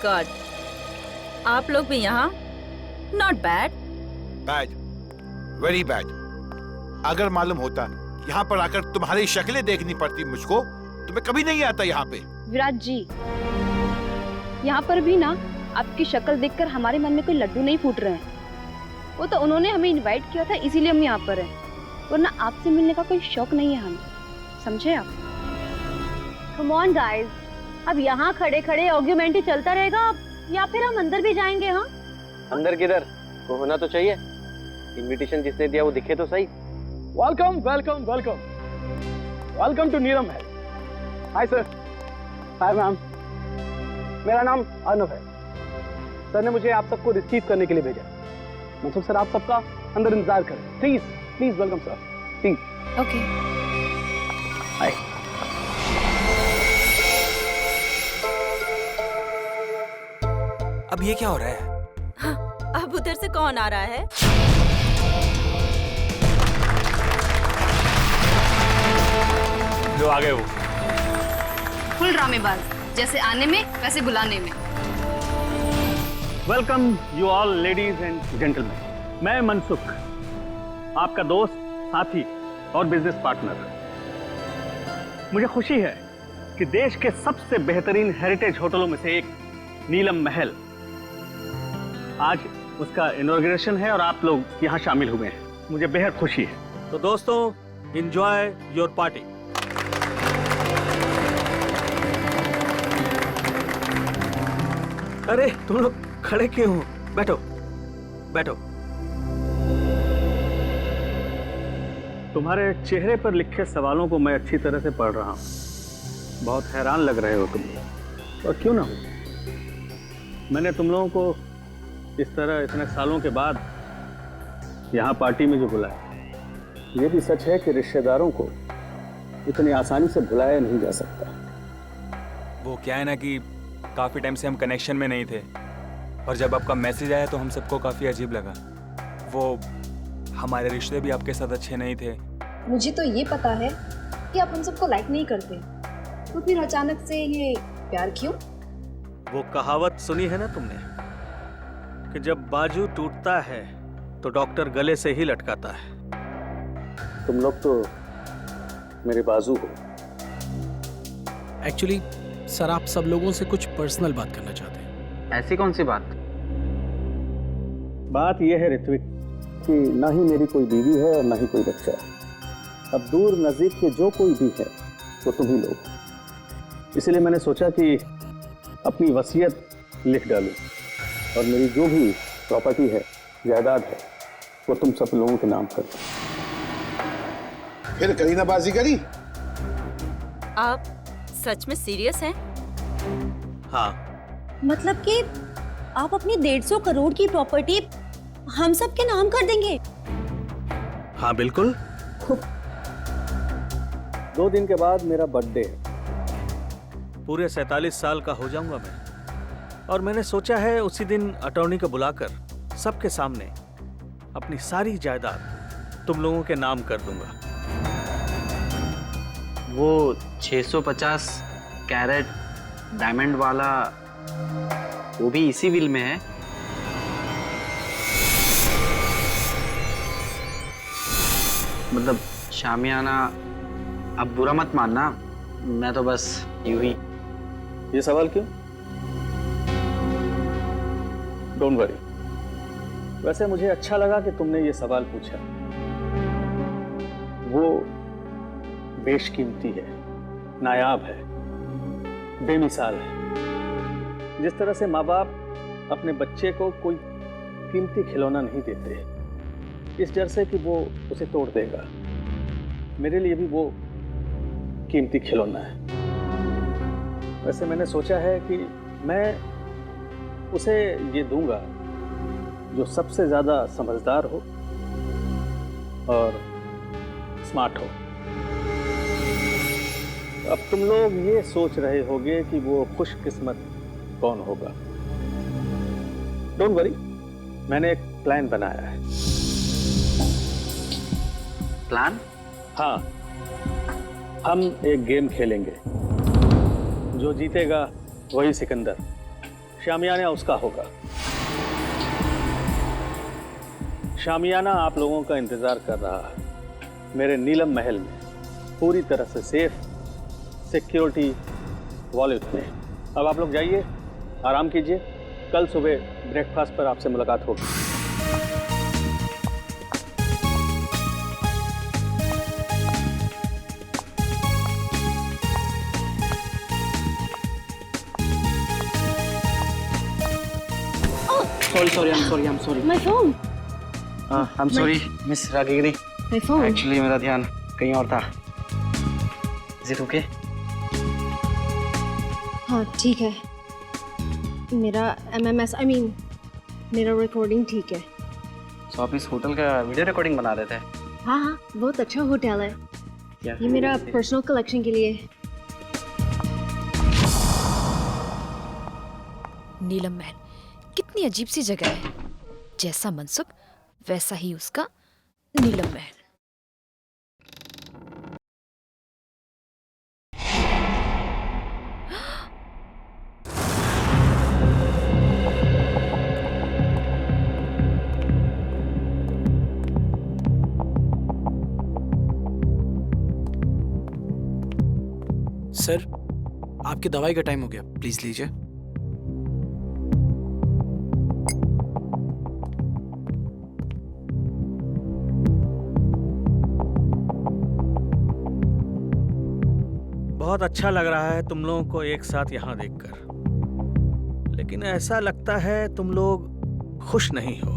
God, आप लोग भी यहाँ? Not bad. Bad, very bad. अगर मालूम होता यहाँ पर आकर तुम्हारी शक्लें देखनी पड़ती मुझको तो मैं कभी नहीं आता यहाँ पे। विराट जी, यहाँ पर भी ना आपकी शक्ल देखकर हमारे मन में कोई लड्डू नहीं फूट रहे हैं। वो तो उन्होंने हमें इनवाइट किया था, इसीलिए हम यहाँ पर हैं, वरना आपसे मिलने का कोई शौक नहीं है हमें, समझे आप? कम ऑन गाइस, अब यहाँ खड़े खड़े आर्ग्यूमेंट ही चलता रहेगा या फिर हम अंदर भी जाएंगे? हाँ, अंदर किधर, वो होना तो चाहिए। इनविटेशन जिसने दिया वो दिखे तो सही। Welcome welcome welcome welcome to Neelam Mahal. Hi sir. Hi ma'am. मेरा नाम अर्नव है। सर ने मुझे आप सबको रिसीव करने के लिए भेजा। मतलब सर आप सबका अंदर इंतजार करें, please please. Welcome sir, please. Okay. Hi. अब ये क्या हो रहा है? हाँ, अब उधर से कौन आ रहा है? जो आ गए वो फुल ड्रामेबाज, जैसे आने में वैसे बुलाने में। Welcome you all ladies and gentleman. मैं मनसुख, आपका दोस्त, साथी और बिजनेस पार्टनर। मुझे खुशी है कि देश के सबसे बेहतरीन हेरिटेज होटलों में से एक नीलम महल, आज उसका इनॉग्रेशन है और आप लोग यहाँ शामिल हुए हैं। मुझे बेहद खुशी है। तो दोस्तों, एंजॉय योर पार्टी। अरे तुम लोग खड़े क्यों हो? बैठो बैठो। तुम्हारे चेहरे पर लिखे सवालों को मैं अच्छी तरह से पढ़ रहा हूँ। बहुत हैरान लग रहे हो तुम लोग, और क्यों ना हो। मैंने तुम लोगों को इस तरह इतने सालों के बाद यहाँ पार्टी में जो बुलाया, ये भी सच है कि रिश्तेदारों को इतनी आसानी से भुलाया नहीं जा सकता। वो क्या है ना कि काफी टाइम से हम कनेक्शन में नहीं थे, और जब आपका मैसेज आया तो हम सबको काफी अजीब लगा। वो हमारे रिश्ते भी आपके साथ अच्छे नहीं थे। मुझे तो ये पता है कि आप हम सबको लाइक नहीं करते, तो फिर अचानक से ये प्यार क्यों? वो कहावत सुनी है ना तुमने कि जब बाजू टूटता है तो डॉक्टर गले से ही लटकाता है। तुम लोग तो मेरे बाजू हो। एक्चुअली सर, आप सब लोगों से कुछ पर्सनल बात करना चाहते हैं। ऐसी कौन सी बात? बात यह है ऋत्विक कि ना ही मेरी कोई बीवी है और ना ही कोई बच्चा है। अब दूर नजदीक के जो कोई भी है वो तुम ही लोग। इसलिए मैंने सोचा कि अपनी वसीयत लिख डालूं और मेरी जो भी प्रॉपर्टी है, जायदाद है, वो तुम सब लोगों के नाम कर दूं। फिर करीना बाजीगरी? आप सच में सीरियस हैं? हाँ। मतलब कि आप अपनी 150 करोड़ की प्रॉपर्टी हम सब के नाम कर देंगे? हाँ बिल्कुल। 2 दिन के बाद मेरा बर्थडे है। पूरे 47 साल का हो जाऊंगा मैं, और मैंने सोचा है उसी दिन अटॉर्नी को बुलाकर सबके सामने अपनी सारी जायदाद तुम लोगों के नाम कर दूंगा। वो 650 कैरेट डायमंड वाला, वो भी इसी विल में है? मतलब शामियाना, अब बुरा मत मानना, मैं तो बस यूं ही। ये सवाल क्यों? Don't worry. वैसे मुझे अच्छा लगा कि तुमने ये सवाल पूछा। वो बेशकीमती है, नायाब है, बेमिसाल है। जिस तरह से माँ बाप अपने बच्चे को कोई कीमती खिलौना नहीं देते, इस डर से कि वो उसे तोड़ देगा, मेरे लिए भी वो कीमती खिलौना है। वैसे मैंने सोचा है कि मैं उसे ये दूंगा जो सबसे ज्यादा समझदार हो और स्मार्ट हो। अब तुम लोग ये सोच रहे होगे कि वो खुशकिस्मत कौन होगा। डोंट वरी, मैंने एक प्लान बनाया है। प्लान? हाँ, हम एक गेम खेलेंगे। जो जीतेगा वही सिकंदर, शामियाना उसका होगा। शामियाना आप लोगों का इंतजार कर रहा है मेरे नीलम महल में, पूरी तरह से सेफ, सिक्योरिटी वॉलेट में। अब आप लोग जाइए, आराम कीजिए, कल सुबह ब्रेकफास्ट पर आपसे मुलाकात होगी। Sorry, I am sorry. My phone. I am sorry miss Ragini. My phone. Actually मेरा ध्यान कहीं और था। Is it okay? हाँ ठीक है, मेरा MMS मेरा रिकॉर्डिंग ठीक है। तो आप इस होटल का वीडियो रिकॉर्डिंग बना रहे थे? हाँ हाँ, बहुत अच्छा होटल है, क्या ये मेरा पर्सनल कलेक्शन के लिए। नीलम महल कितनी अजीब सी जगह है, जैसा मनसुख वैसा ही उसका नीलम महल। सर, आपकी दवाई का टाइम हो गया, प्लीज लीजिए। बहुत अच्छा लग रहा है तुम लोगों को एक साथ यहाँ देखकर, लेकिन ऐसा लगता है तुम लोग खुश नहीं हो।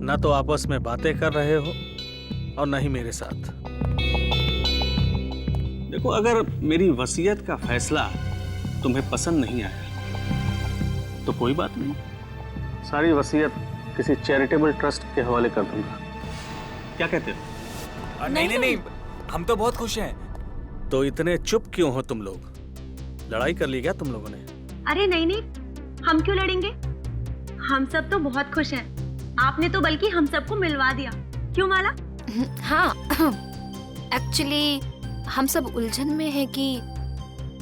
ना तो आपस में बातें कर रहे हो और न ही मेरे साथ। देखो, अगर मेरी वसीयत का फैसला तुम्हें पसंद नहीं आया तो कोई बात नहीं, सारी वसीयत किसी चैरिटेबल ट्रस्ट के हवाले कर दूंगा। क्या कहते हो? नहीं, हम तो बहुत खुश हैं। तो इतने चुप क्यों हो तुम लोग? लड़ाई कर ली क्या तुम लोगों ने? अरे नहीं, हम क्यों लड़ेंगे? हम सब तो बहुत खुश हैं। आपने तो बल्कि हम सबको मिलवा दिया, क्यों माला? हाँ, एक्चुअली हम सब उलझन में हैं कि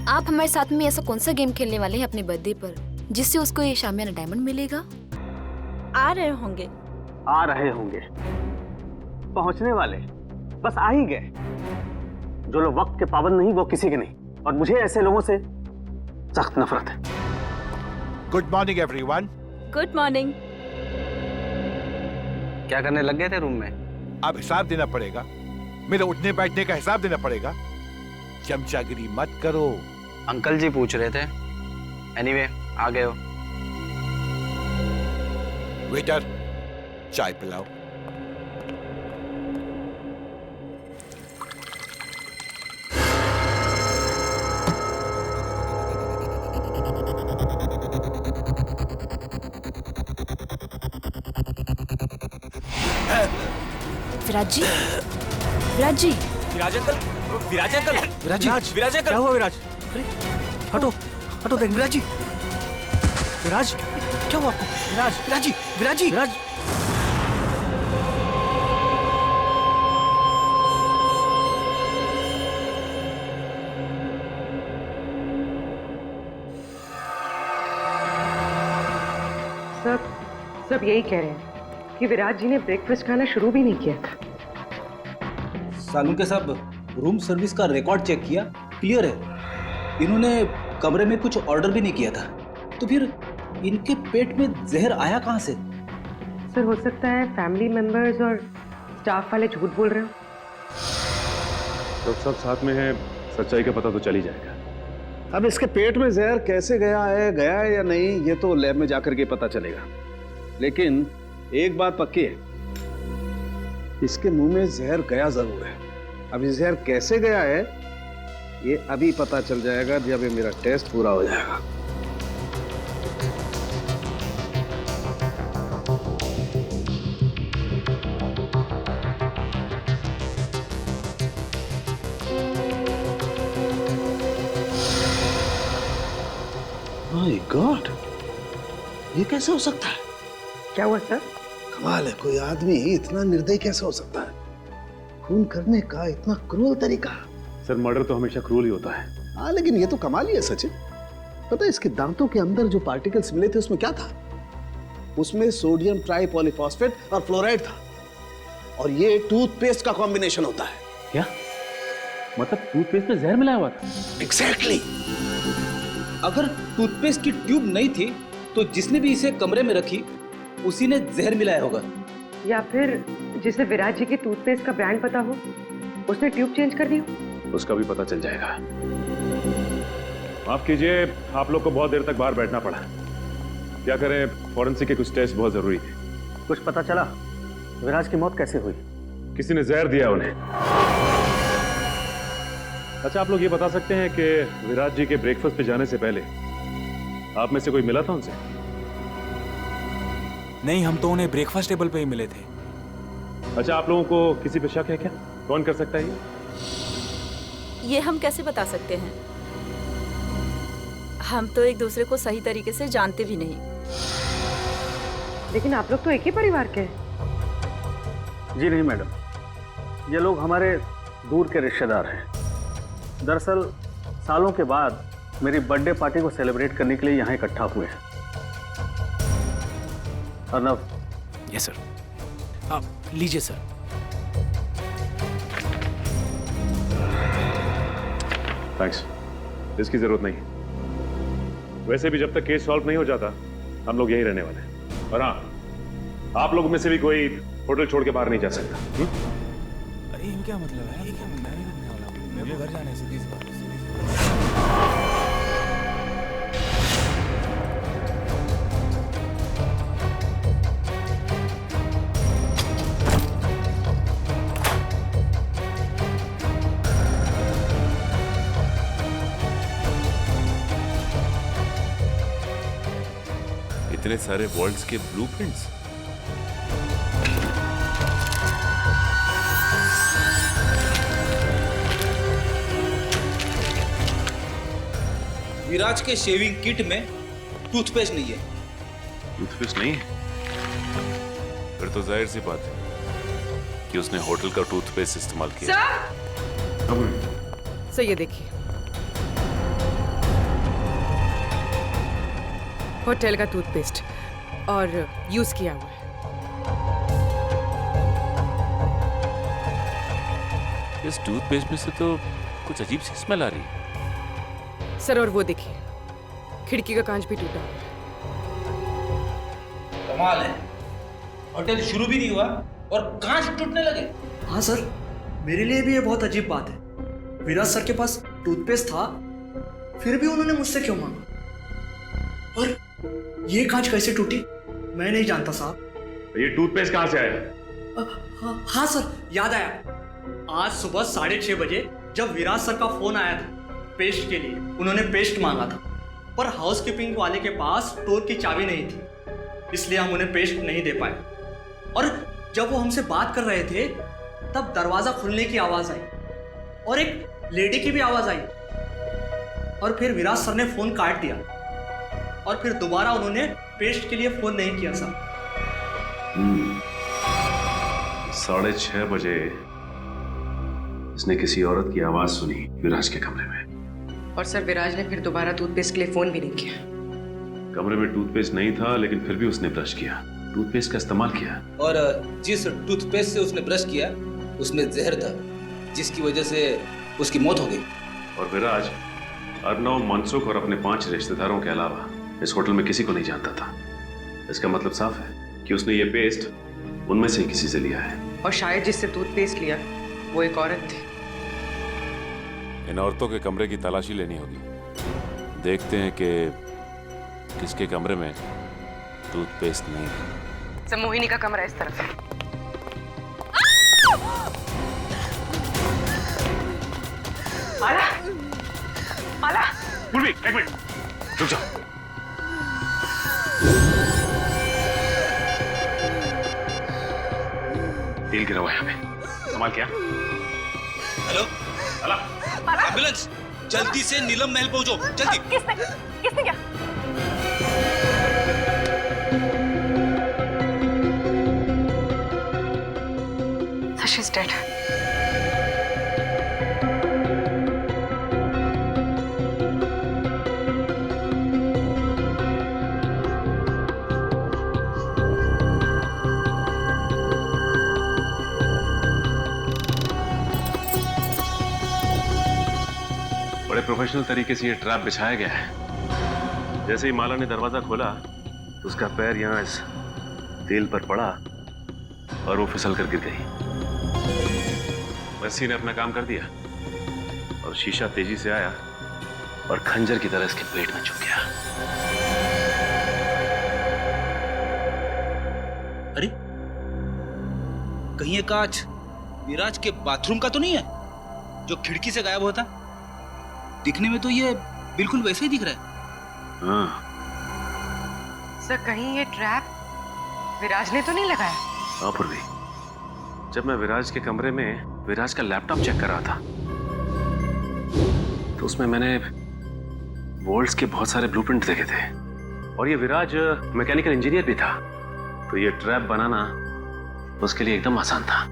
आप हमारे साथ में ऐसा कौन सा गेम खेलने वाले हैं अपने बर्थडे पर जिससे उसको ये शामियाना डायमंड मिलेगा। आ रहे होंगे, पहुंचने वाले, बस आ ही गए। जो लोग वक्त के पाबंद नहीं वो किसी के नहीं, और मुझे ऐसे लोगों से सख्त नफरत है। Good morning everyone. Good morning. क्या करने लग गए थे रूम में? अब हिसाब देना पड़ेगा, मेरे उठने बैठने का हिसाब देना पड़ेगा। चमचागिरी मत करो। अंकल जी पूछ रहे थे। एनीवे, आ गए हो। वेटर, चाय पिलाओ। विराज जी, विराज अंकल, क्या हुआ विराज? अरे हटो देख। विराज जी, विराज क्या हुआ आपको? विराज जी। सब यही कह रहे हैं कि विराज जी ने ब्रेकफास्ट खाना शुरू भी नहीं किया था। सालू के साहब, रूम सर्विस का रिकॉर्ड चेक किया, क्लियर है। इन्होंने कमरे में कुछ ऑर्डर भी नहीं किया था, तो फिर इनके पेट में जहर आया कहाँ से? सर, हो सकता है फैमिली मेंबर्स और स्टाफ वाले झूठ बोल रहे हो। तो सब साथ में है, सच्चाई का पता तो चल ही जाएगा। अब इसके पेट में जहर कैसे गया है या नहीं, ये तो लैब में जाकर के पता चलेगा। लेकिन एक बात पक्की है, इसके मुंह में जहर गया जरूर है। अब ये जहर कैसे गया है ये अभी पता चल जाएगा जब ये मेरा टेस्ट पूरा हो जाएगा। माय गॉड, ये कैसे हो सकता है? क्या हुआ सर? कमाल है, कोई आदमी इतना निर्दयी कैसे हो सकता है? खून करने का इतना क्रूर तरीका। सर, मर्डर तो हमेशा क्रूर ही होता है। हाँ, लेकिन ये तो कमाल ही है सचिन। पता है इसके दांतों के अंदर जो पार्टिकल्स मिले थे उसमें क्या था? उसमें सोडियम ट्राइपॉलीफॉस्फेट और फ्लोराइड था। और ये टूथपेस्ट का कॉम्बिनेशन होता है। क्या मतलब टूथपेस्ट में जहर मिलाया हुआ था? एग्जैक्टली। अगर टूथपेस्ट की ट्यूब नहीं थी तो जिसने भी इसे कमरे में रखी उसी ने जहर मिलाया होगा। या फिर जिसे विराज जी के टूथपेस्ट का ब्रांड पता हो उसने ट्यूब चेंज कर दी हो। उसका भी पता चल जाएगा। माफ कीजिए, आप लोग को बहुत देर तक बाहर बैठना पड़ा। क्या करें, फॉरेंसिक के कुछ टेस्ट बहुत जरूरी थे। कुछ पता चला विराज की मौत कैसे हुई? किसी ने जहर दिया उन्हें। अच्छा, आप लोग ये बता सकते हैं कि विराज जी के ब्रेकफास्ट पे जाने से पहले आप में से कोई मिला था उनसे? नहीं, हम तो उन्हें ब्रेकफास्ट टेबल पे ही मिले थे। अच्छा, आप लोगों को किसी पे शक है क्या? कौन कर सकता है ये हम कैसे बता सकते हैं? हम तो एक दूसरे को सही तरीके से जानते भी नहीं। लेकिन आप लोग तो एक ही परिवार के हैं। जी नहीं मैडम, ये लोग हमारे दूर के रिश्तेदार हैं। दरअसल सालों के बाद मेरी बर्थडे पार्टी को सेलिब्रेट करने के लिए यहाँ इकट्ठा हुए हैं। अर्नव। Yes sir. आप लीजिए सर। थैंक्स, इसकी जरूरत नहीं। वैसे भी जब तक केस सॉल्व नहीं हो जाता हम लोग यहीं रहने वाले हैं। और हाँ, आप लोगों में से भी कोई होटल छोड़ के बाहर नहीं जा सकता। अरे ये क्या मतलब है? ये क्या, मैं नहीं रुकने वाला हूँ। मेरे को घर जाने से सीधी सी बात है। इतने सारे वर्ल्ड्स के ब्लूप्रिंट्स। विराज के शेविंग किट में टूथपेस्ट नहीं है। टूथपेस्ट नहीं है? फिर तो जाहिर सी बात है कि उसने होटल का टूथपेस्ट इस्तेमाल किया। सर ये देखिए, होटल का टूथपेस्ट और यूज किया हुआ है। इस टूथपेस्ट में से तो कुछ अजीब सी स्मेल आ रही है। सर और वो देखिए, खिड़की का कांच भी टूटा हुआ है। कमाल है, होटल शुरू भी नहीं हुआ और कांच टूटने लगे। हाँ सर, मेरे लिए भी ये बहुत अजीब बात है। विराज सर के पास टूथपेस्ट था, फिर भी उन्होंने मुझसे क्यों मांगा? और ये कांच कैसे टूटी मैं नहीं जानता साहब। ये टूथपेस्ट कहाँ से आया? हाँ सर, याद आया। आज सुबह 6:30 बजे जब विराज सर का फोन आया था पेस्ट के लिए, उन्होंने पेस्ट मांगा था, पर हाउसकीपिंग वाले के पास स्टोर की चाबी नहीं थी, इसलिए हम उन्हें पेस्ट नहीं दे पाए। और जब वो हमसे बात कर रहे थे तब दरवाजा खुलने की आवाज आई और एक लेडी की भी आवाज आई, और फिर विराज सर ने फोन काट दिया और फिर दोबारा उन्होंने पेस्ट के लिए फोन नहीं किया सर। 6:30 बजे इसने किसी औरत की आवाज सुनी विराज के कमरे में। और सर विराज ने फिर दोबारा टूथपेस्ट के लिए फोन भी नहीं किया। कमरे में टूथपेस्ट नहीं था, लेकिन फिर भी उसने ब्रश किया, टूथपेस्ट का इस्तेमाल किया। और जिस टूथपेस्ट से उसने ब्रश किया उसमें जहर था, जिसकी वजह से उसकी मौत हो गई। और विराज अर्नव, मनसुख और अपने 5 रिश्तेदारों के अलावा इस होटल में किसी को नहीं जानता था। इसका मतलब साफ है कि उसने ये पेस्ट उनमें से किसी से लिया है। और शायद जिससे टूथपेस्ट लिया वो एक औरत थी। इन औरतों के कमरे की तलाशी लेनी होगी। देखते हैं कि किसके कमरे में टूथपेस्ट नहीं है। सर मोहिनी का कमरा इस तरफ है। आला, आला। पूर्वी, एक मिनट, रुक जाओ। तेल गिरा हुआ है यहाँ पे, संभाल क्या? हेलो, एम्बुलेंस, जल्दी से नीलम महल पहुंचो, जल्दी। किसने क्या? She's dead. बड़े प्रोफेशनल तरीके से ये ट्रैप बिछाया गया है। जैसे ही माला ने दरवाजा खोला उसका पैर यहाँ इस तेल पर पड़ा और वो फिसल कर गिर गई। मर्सी ने अपना काम कर दिया और शीशा तेजी से आया और खंजर की तरह इसके पेट में चुभ गया। अरे कहीं ये कांच विराज के बाथरूम का तो नहीं है जो खिड़की से गायब होता? दिखने में तो ये बिल्कुल वैसे ही दिख रहा है। हाँ सर कहीं ये ट्रैप विराज ने तो नहीं लगाया? हाँ पूर्वी, जब मैं विराज के कमरे में विराज का लैपटॉप चेक कर रहा था तो उसमें मैंने वोल्ट्स के बहुत सारे ब्लूप्रिंट देखे थे और ये विराज मैकेनिकल इंजीनियर भी था, तो ये ट्रैप बनाना उसके लिए एकदम आसान था।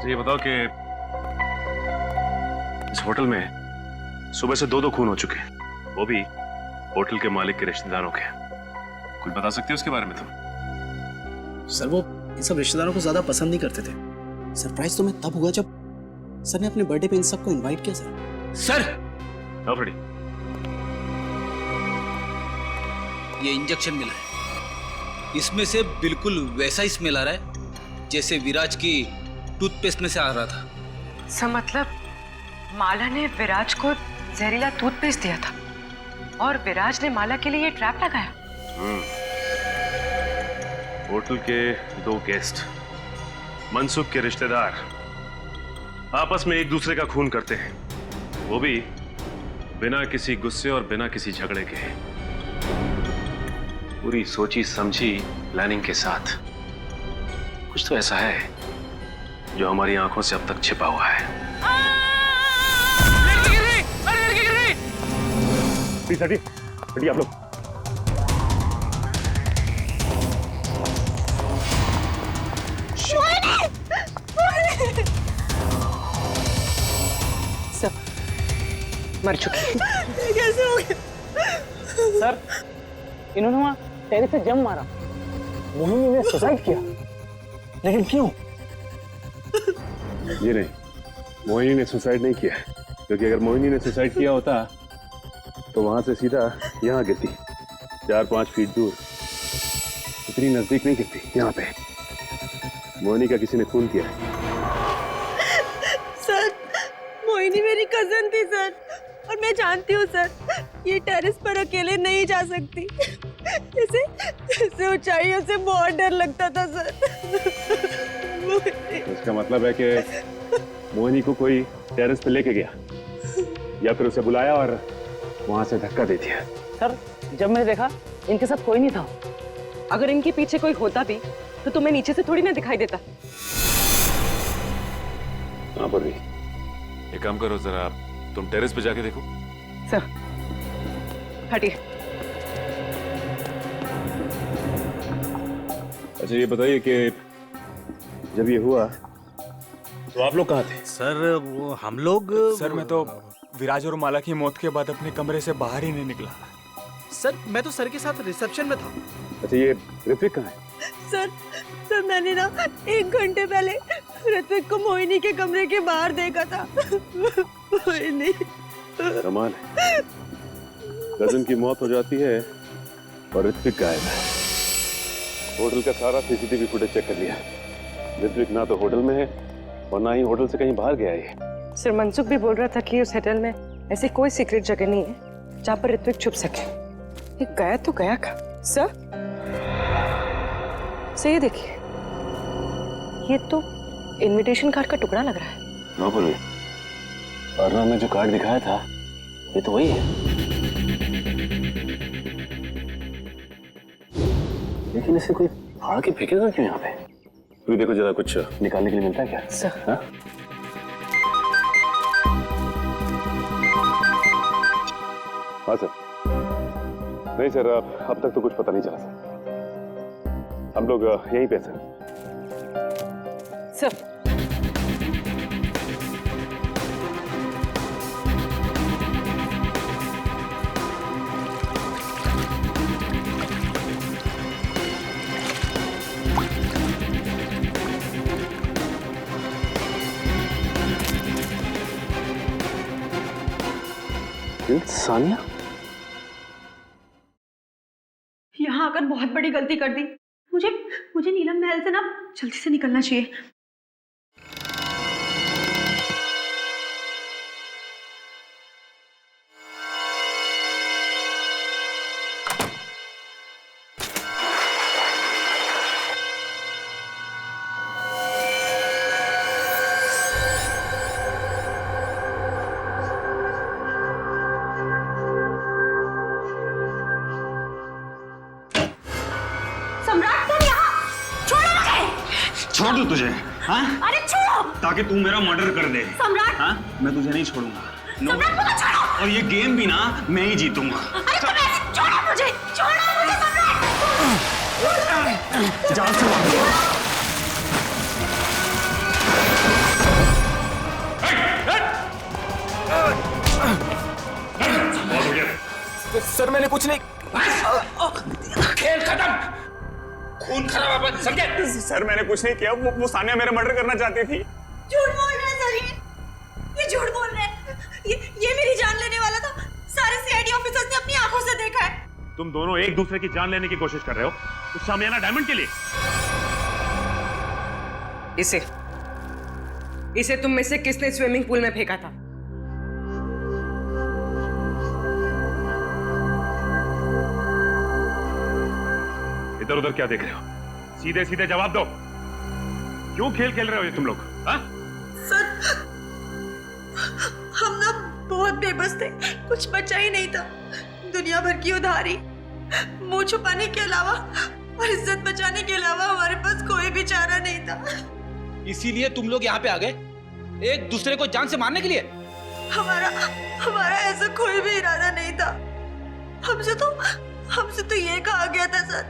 तो ये बताओ कि इस होटल में सुबह से 2 खून हो चुके हैं, वो भी होटल के मालिक के रिश्तेदारों के। कुछ बता सकते हो उसके बारे में तुम? सर वो इन सब रिश्तेदारों को ज्यादा पसंद नहीं करते थे। सरप्राइज तो मैं तब हुआ जब सर ने अपने बर्थडे पे इन सबको इनवाइट किया। सर ये इंजेक्शन मिला है, इसमें से बिल्कुल वैसा ही स्मेल आ रहा है जैसे विराज की टूथपेस्ट में से आ रहा था। सर मतलब माला ने विराज को जहरीला टूथपेस्ट दिया था और विराज ने माला के लिए ये ट्रैप लगाया। होटल के 2 गेस्ट मनसुख के रिश्तेदार आपस में एक दूसरे का खून करते हैं, वो भी बिना किसी गुस्से और बिना किसी झगड़े के, पूरी सोची समझी प्लानिंग के साथ। कुछ तो ऐसा है जो हमारी आंखों से अब तक छिपा हुआ है। प्लीज हटिए आप लोग। सब मर चुके। कैसे हो गया? सर इन्होंने वहां टेरेस से जंप मारा, मोहिनी ने सुसाइड किया, लेकिन क्यों? ये नहीं, मोहिनी ने सुसाइड नहीं किया, क्योंकि अगर मोहिनी ने सुसाइड किया होता तो वहां से सीधा यहाँ गिरती, 4-5 फीट दूर, इतनी नजदीक नहीं गिरती। यहाँ पे मोहिनी का किसी ने खून किया है। सर मोहिनी मेरी कजन थी सर, और मैं जानती हूँ सर ये टेरेस पर अकेले नहीं जा सकती, इसे ऊंचाइयों से बहुत डर लगता था सर। इसका मतलब है कि मोहिनी को कोई टेरेस पे लेके गया या फिर उसे बुलाया और वहां से धक्का दे दिया। सर जब मैंने देखा इनके साथ कोई नहीं था, अगर इनके पीछे कोई होता भी तो तुम्हें नीचे से थोड़ी ना दिखाई देता। हाँ पूर्वी, एक काम करो, जरा तुम टेरेस पे जाके देखो। सर हटिए। अच्छा ये बताइए कि जब ये हुआ तो आप लोग कहाँ थे? सर वो हम लोग सर मैं तो विराज और माला की मौत के बाद अपने कमरे से बाहर ही नहीं निकला। सर मैं तो सर के साथ रिसेप्शन में था। अच्छा ये ऋत्विक कहाँ है? सर मैंने ना 1 घंटे पहले ऋत्विक को मोहिनी के कमरे के बाहर देखा था। मोहिनी कमाल है, कजन की मौत हो जाती है और ऋत्विक गायब है। होटल का सारा सीसीटीवी फुटेज चेक कर लिया, ऋत्विक ना तो होटल में है और ना ही होटल से कहीं बाहर गया है। सर मनसुख भी बोल रहा था कि उस होटल में ऐसी कोई सीक्रेट जगह नहीं है जहाँ पर ऋत्विक छुप सके। ये गया तो गया कहाँ? सर ये देखिए, ये तो इनविटेशन कार्ड का टुकड़ा लग रहा है। ना बोलिए, अर्णव में जो कार्ड दिखाया था ये तो वही है, लेकिन इसे कोई फाड़ के फेंकेगा क्यों यहाँ पे? तो देखो जरा कुछ निकालने के लिए मिलता है क्या? सर हाँ? हाँ सर। नहीं सर, अब तक तो कुछ पता नहीं चला सर, हम लोग यहीं पे सर। सर साहिल, सानिया, यहाँ आकर बहुत बड़ी गलती कर दी। मुझे मुझे नीलम महल से ना जल्दी से निकलना चाहिए। छोड़ दूं तुझे? हाँ? अरे छोड़ो! ताकि तू मेरा मर्डर कर दे। सम्राट! हाँ? मैं तुझे नहीं छोड़ूंगा। सम्राट मुझे छोड़ो! और ये गेम भी ना मैं ही जीतूंगा। अरे तुम ऐसे छोड़ो मुझे सम्राट! जान से सर मैंने कुछ नहीं। खेल खत्म, खून खराब अपन समझे? सर मैंने कुछ नहीं किया, वो सानिया मेरा मर्डर करना चाहती थी। झूठ बोल रहे हैं सर, ये झूठ बोल रहे हैं। ये मेरी जान लेने वाला था। सारे सीआईडी ऑफिसर्स ने अपनी आंखों से देखा है। तुम दोनों एक दूसरे की जान लेने की कोशिश कर रहे हो उस शामियाना डायमंड के लिए। इसे तुम में से किसने स्विमिंग पूल में फेंका था? इधर उधर क्या देख रहे हो? सीधे सीधे जवाब दो, क्यों खेल खेल रहे हो ये तुम लोग? हाँ? सर हम ना बहुत बेबस थे, कुछ बचा ही नहीं था। दुनिया भर की उधारी, मुंह छुपाने के अलावा और इज्जत बचाने के अलावा हमारे पास कोई भी चारा नहीं था। इसीलिए तुम लोग यहाँ पे आ गए, एक दूसरे को जान से मारने के लिए? हमारा ऐसा कोई भी इरादा नहीं था। हमसे तो ये कहा गया था सर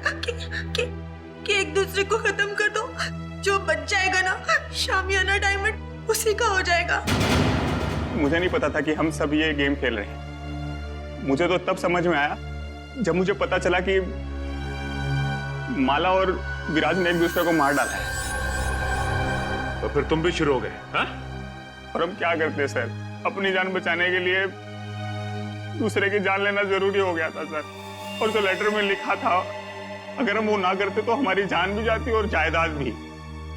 कि एक दूसरे को खत्म कर दो, जो बच जाएगा ना शामियाना डायमंड उसी का हो जाएगा। मुझे नहीं पता था कि हम सब ये गेम खेल रहे हैं। मुझे तो तब समझ में आया जब मुझे पता चला कि माला और विराज ने एक दूसरे को मार डाला है। तो फिर तुम भी शुरू हो गए? हाँ? और हम क्या करते सर, अपनी जान बचाने के लिए दूसरे की जान लेना जरूरी हो गया था सर। और जो लेटर में लिखा था, अगर हम वो ना करते तो हमारी जान भी जाती और जायदाद भी।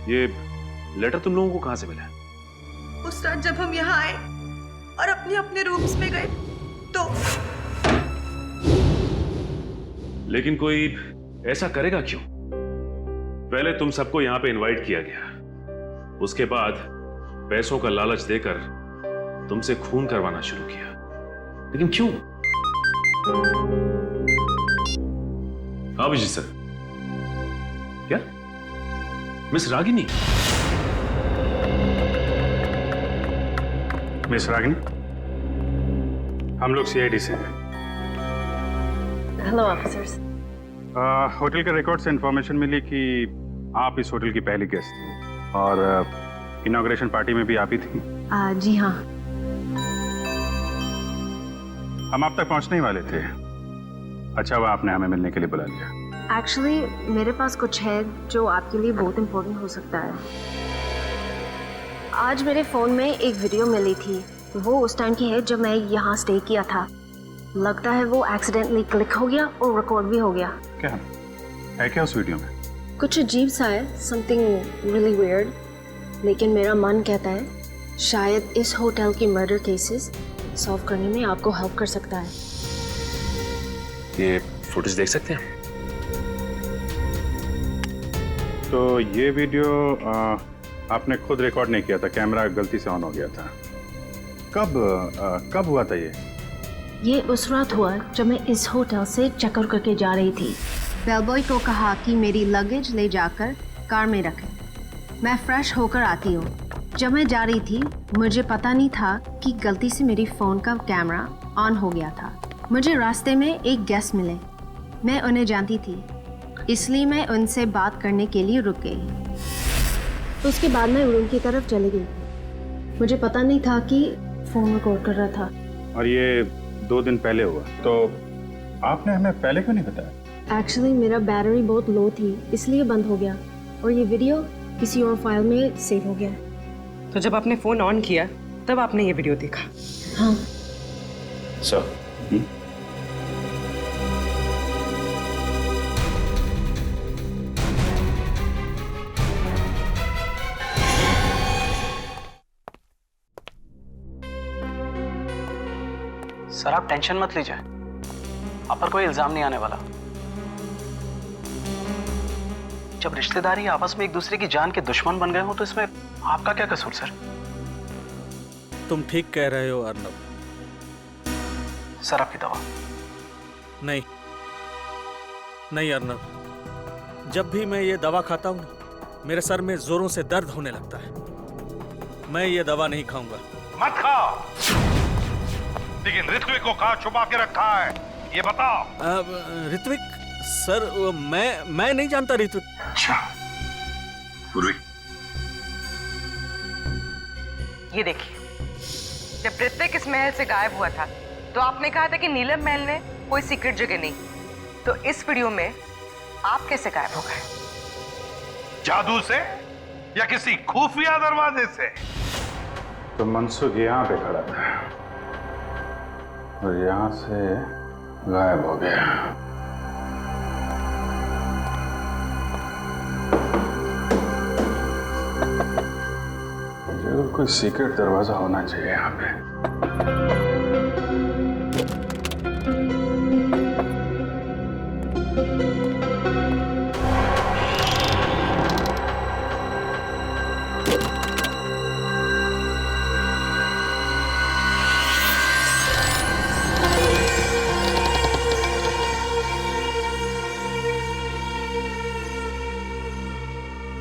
ये लेटर तुम लोगों को कहां से मिला? उस रात जब हम यहाँ आए और अपने अपने रूम्स में गए तो। लेकिन कोई ऐसा करेगा क्यों? पहले तुम सबको यहां पे इनवाइट किया गया, उसके बाद पैसों का लालच देकर तुमसे खून करवाना शुरू किया। लेकिन क्यों? अभिजीत सर, क्या मिस रागिनी? मिस रागिनी, हम लोग सीआईडी से हैं। Hello officers. होटल के रिकॉर्ड से इंफॉर्मेशन मिली कि आप इस होटल की पहली गेस्ट थी और इनॉग्रेशन पार्टी में भी आप ही थी। जी हाँ। हम आप तक पहुंचने ही वाले थे। अच्छा हुआ आपने हमें मिलने के लिए बुला लिया। एक्चुअली मेरे पास कुछ है जो आपके लिए बहुत इम्पोर्टेंट हो सकता है। आज मेरे फ़ोन में एक वीडियो मिली थी, वो उस टाइम की है जब मैं यहाँ स्टे किया था। लगता है वो एक्सीडेंटली क्लिक हो गया और रिकॉर्ड भी हो गया। क्या है क्या उस वीडियो में? कुछ अजीब सा है, समथिंग रियली वियर्ड। लेकिन मेरा मन कहता है शायद इस होटल के मर्डर केसेस सॉल्व करने में आपको हेल्प कर सकता है। ये फुटेज देख सकते हैं? तो ये वीडियो आपने खुद रिकॉर्ड नहीं किया था, कैमरा गलती से ऑन हो गया था। कब हुआ था ये उस रात हुआ जब मैं इस होटल से चेकआउट करके जा रही थी। बेलबॉय को कहा कि मेरी लगेज ले जाकर कार में रखें। मैं फ्रेश होकर आती हूँ। जब मैं जा रही थी मुझे पता नहीं था कि गलती से मेरी फ़ोन का कैमरा ऑन हो गया था। मुझे रास्ते में एक गेस्ट मिले, मैं उन्हें जानती थी, इसलिए मैं उनसे बात करने के लिए रुक गई। उसके बाद मैं रूम की तरफ चली गई। मुझे पता नहीं था कि फ़ोन रिकॉर्ड कर रहा था। और ये 2 दिन पहले हुआ, तो आपने हमें पहले क्यों नहीं बताया? एक्चुअली मेरा बैटरी बहुत लो थी, इसलिए बंद हो गया और ये वीडियो किसी और फाइल में सेव हो गया। तो जब आपने फ़ोन ऑन किया तब आपने ये वीडियो देखा? हाँ सर सर आप टेंशन मत लीजिए, आप पर कोई इल्जाम नहीं आने वाला। जब रिश्तेदारी आपस में एक दूसरे की जान के दुश्मन बन गए हो तो इसमें आपका क्या कसूर सर? तुम ठीक कह रहे हो अर्नब। सर आपकी दवा। नहीं नहीं अर्नब, जब भी मैं ये दवा खाता हूं ना, मेरे सर में जोरों से दर्द होने लगता है। मैं ये दवा नहीं खाऊंगा। मत खाओ, लेकिन ऋत्विक को कहाँ छुपा के रखा है ये बताओ। ऋत्विक सर, मैं नहीं जानता ऋत्विक। अच्छा पूर्वी, ये देखिए, जब ऋत्विक इस महल से गायब हुआ था तो आपने कहा था कि नीलम महल में कोई सीक्रेट जगह नहीं, तो इस वीडियो में आप कैसे गायब हो गए? जादू से या किसी खुफिया दरवाजे से? तो मनसुख यहाँ पे खड़ा था और यहाँ से गायब हो गया। जरूर कोई सीक्रेट दरवाजा होना चाहिए यहाँ पे।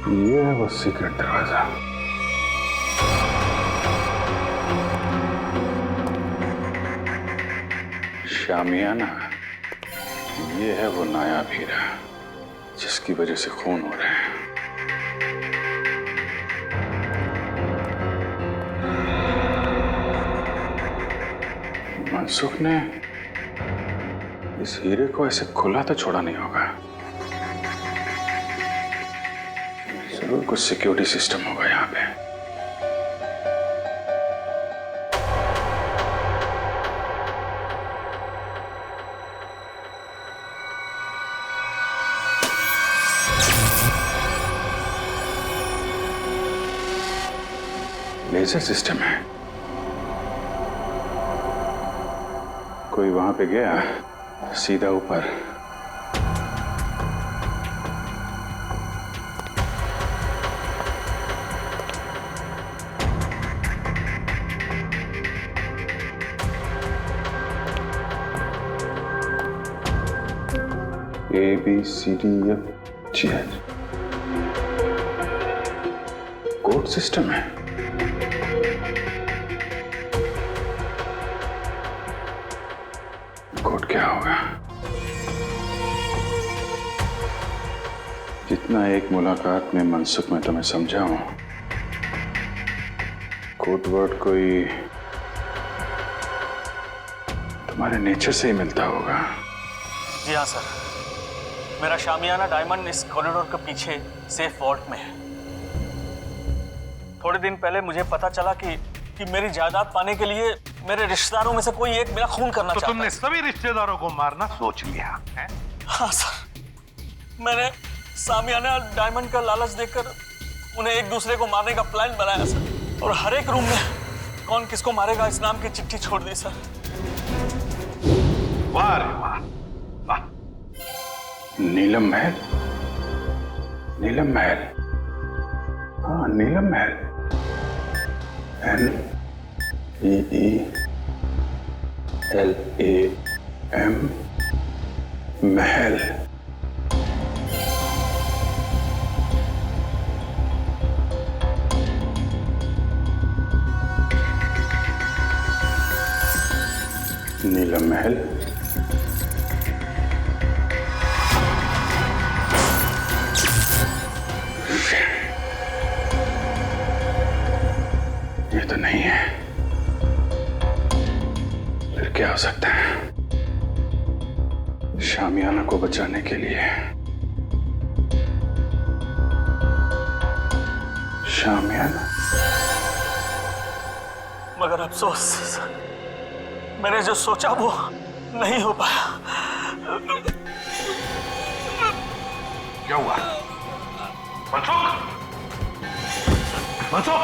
ये है वो सीक्रेट दरवाजा। शामियाना, ये है वो नायाब हीरा जिसकी वजह से खून हो रहे हैं। मनसुख ने इस हीरे को ऐसे खुला तो छोड़ा नहीं होगा। जरूर कुछ सिक्योरिटी सिस्टम होगा यहाँ पे। लेजर सिस्टम है। कोई वहां पे गया सीधा ऊपर। ABCDFGH कोड सिस्टम है। कोड क्या होगा? जितना एक मुलाकात में मनसुख में तुम्हें समझा हूं, कोड वर्ड कोई तुम्हारे नेचर से ही मिलता होगा। जी हाँ सर, मेरा शामियाना डायमंड इस कॉरिडोर के पीछे सेफ वॉल्ट में है। थोड़े दिन पहले मुझे पता चला कि मेरी जायदाद पाने के लिए मेरे रिश्तेदारों में से कोई एक मेरा खून करना चाहता है। तुमने सभी रिश्तेदारों को मारना सोच लिया है? हाँ सर, मैंने शामियाना डायमंड का लालच देकर उन्हें एक दूसरे को मारने का प्लान बनाया सर, और हर एक रूम में कौन किसको मारेगा इस नाम की चिट्ठी छोड़ दी सर। वाह रे वाह, वाह। नीलम महल, नीलम महल, हाँ नीलम महल, NEELAM महल। नीलम महल, ये तो नहीं है। फिर क्या हो सकता है? शामियाना को बचाने के लिए शामियाना। मगर अफसोस, मैंने जो सोचा वो नहीं हो पाया। क्या हुआ? मनसुख! मनसुख!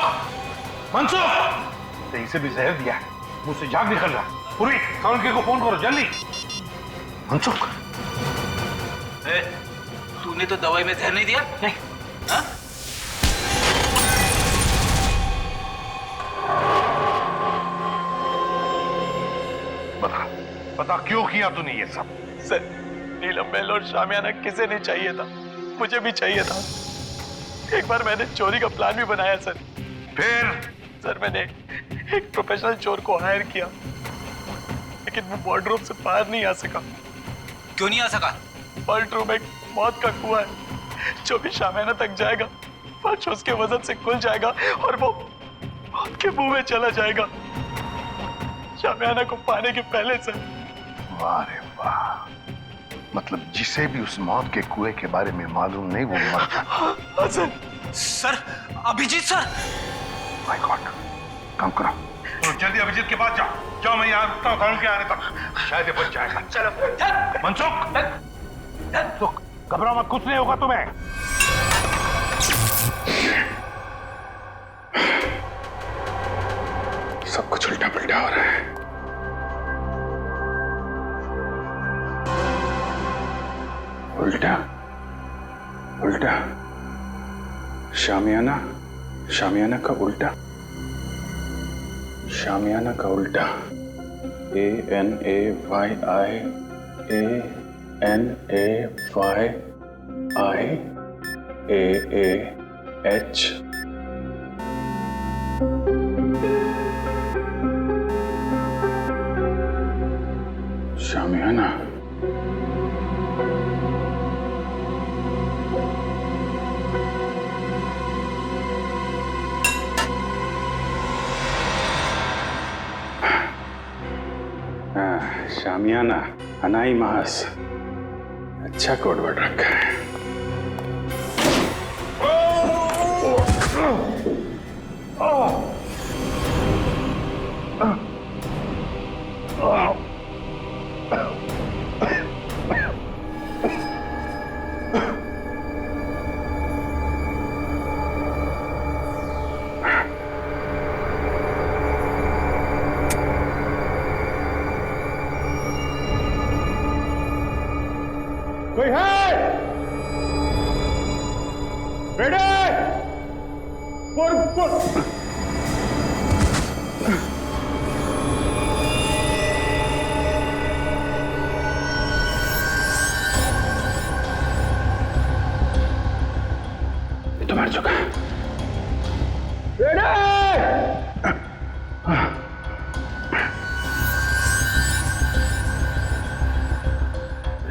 मनसुख! इसे भी जहर दिया है, मुझसे जाग निकल रहा। पूरी काउंटर को फोन करो जल्दी। मनसुख! तूने तो दवाई में जहर नहीं दिया? नहीं। हाँ? बता क्यों किया तूने ये सब? सर, नीलम महल और शामियाना किसे नहीं चाहिए था, मुझे भी चाहिए था। एक बार मैंने चोरी का प्लान भी बनाया सर। फिर? सर मैंने एक प्रोफेशनल चोर को हायर किया, लेकिन वो वार्डरोब से बाहर नहीं आ सका। क्यों नहीं आ सका? वार्डरोब एक मौत का कुआं है, जो भी शामियाना तक जाएगा फर्श उसके वजन से खुल जाएगा और वो मौत के मुंह में चला जाएगा, शामियाना को पाने के पहले सर। वाह रे वाह, मतलब जिसे भी उस मौत के कुएं के बारे में मालूम नहीं वो मर जाता। Sir, Abhijeet sir. My god, काम करो तो जल्दी अभिजीत के पास जाओ। जाओ, मैं यहाँ रुकता हूँ कानून के आने तक, शायद ये बच जाएगा। चलो मनसुख, घबराओ मत, कुछ नहीं होगा तुम्हें। सब कुछ उल्टा पुल्टा हो रहा है। उल्टा उल्टा, शामियाना, शामियाना का उल्टा, शामियाना का उल्टा। ANAYI ANAYI शामियाना। शामियाना, अनाई मास, अच्छा कोड वर्ड रखा है। कोई है? बेटे! ये तो मर चुका है। बेटे!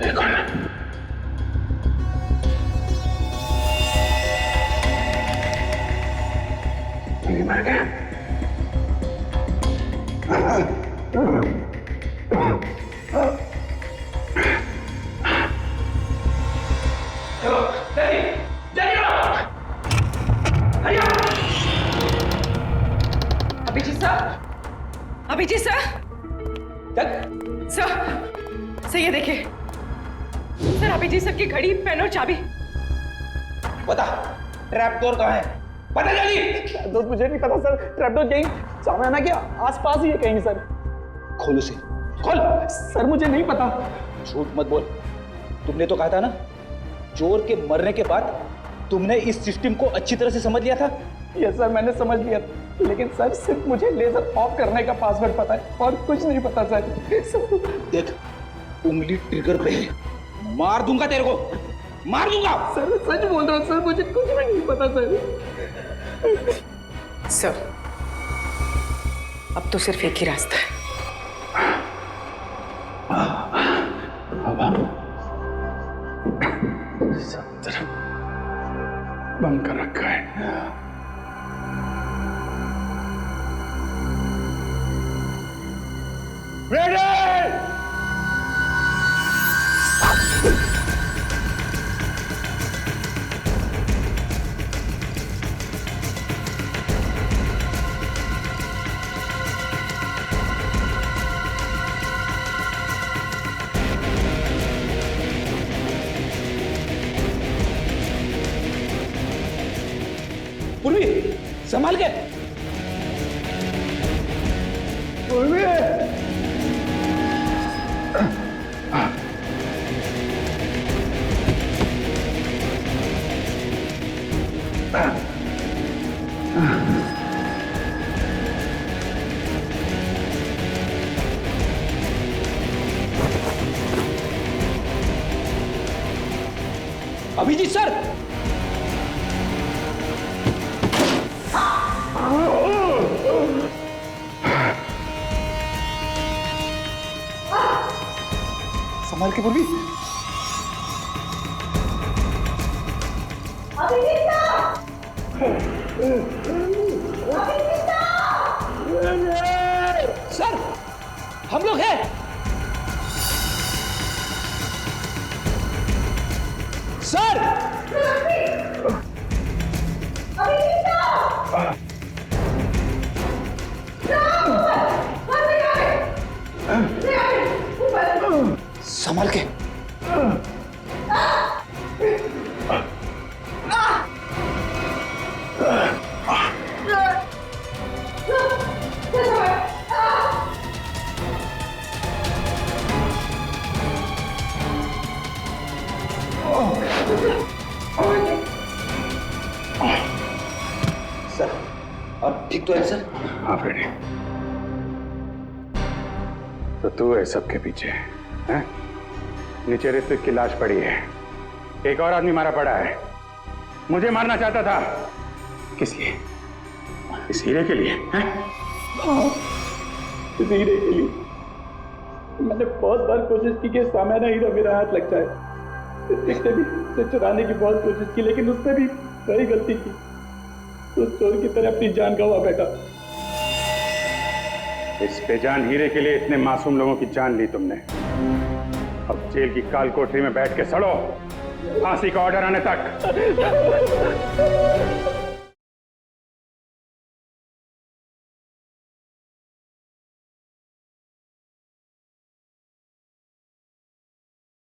ये कौन है? मर गया। Abhijeet sir, Abhijeet sir, sir ये देखिए सर, अभिजीत सर की घड़ी, पेन और चाबी। बता, ट्रैप डोर कहाँ है? पता जल्दी। ट्रैपडोर मुझे नहीं पता सर, ट्रैपडोर कहीं शामियाना के आसपास ही है कहीं सर। खोल उसे, खोल। सर मुझे नहीं पता। झूठ मत बोल, तुमने तो कहा था ना चोर के मरने के बाद तुमने इस सिस्टम को अच्छी तरह से समझ लिया था। यस सर, मैंने समझ लिया, लेकिन सर सिर्फ मुझे लेजर ऑफ करने का पासवर्ड पता है और कुछ नहीं पता सर। देख, उंगली ट्रिगर पे है, मार दूंगा तेरे को, मार दूंगा। सर मैं सच बोल रहा हूँ सर, मुझे कुछ भी नहीं पता सर। सर अब तो सिर्फ एक ही रास्ता है। अब हम सब तरफ बंद कर रखा है। पूर्वी संभाल के। पूर्वी अभिजीत सर, संभाल के पूर्वी। सर हम लोग हैं। सर संभाल के। सर आप ठीक तो है सर? हाँ फ्रेडी, तो तू है सबके पीछे हैं? नीचे ऋत्विक की लाश पड़ी है, एक और आदमी मारा पड़ा है, मुझे मारना चाहता था। किस लिए? इस हीरे के लिए हैं? इस हीरे के लिए मैंने बहुत बार कोशिश की कि सामान्य हीरा मेरा हाथ लग जाए, इसने भी उसे चुराने की बहुत कोशिश की, लेकिन उसने भी वही गलती की, तो चोर की तरह अपनी जान गंवा बैठा। इस बेजान हीरे के लिए इतने मासूम लोगों की जान ली तुमने। अब जेल की काल कोठरी में बैठ के सड़ो, फांसी का ऑर्डर आने तक।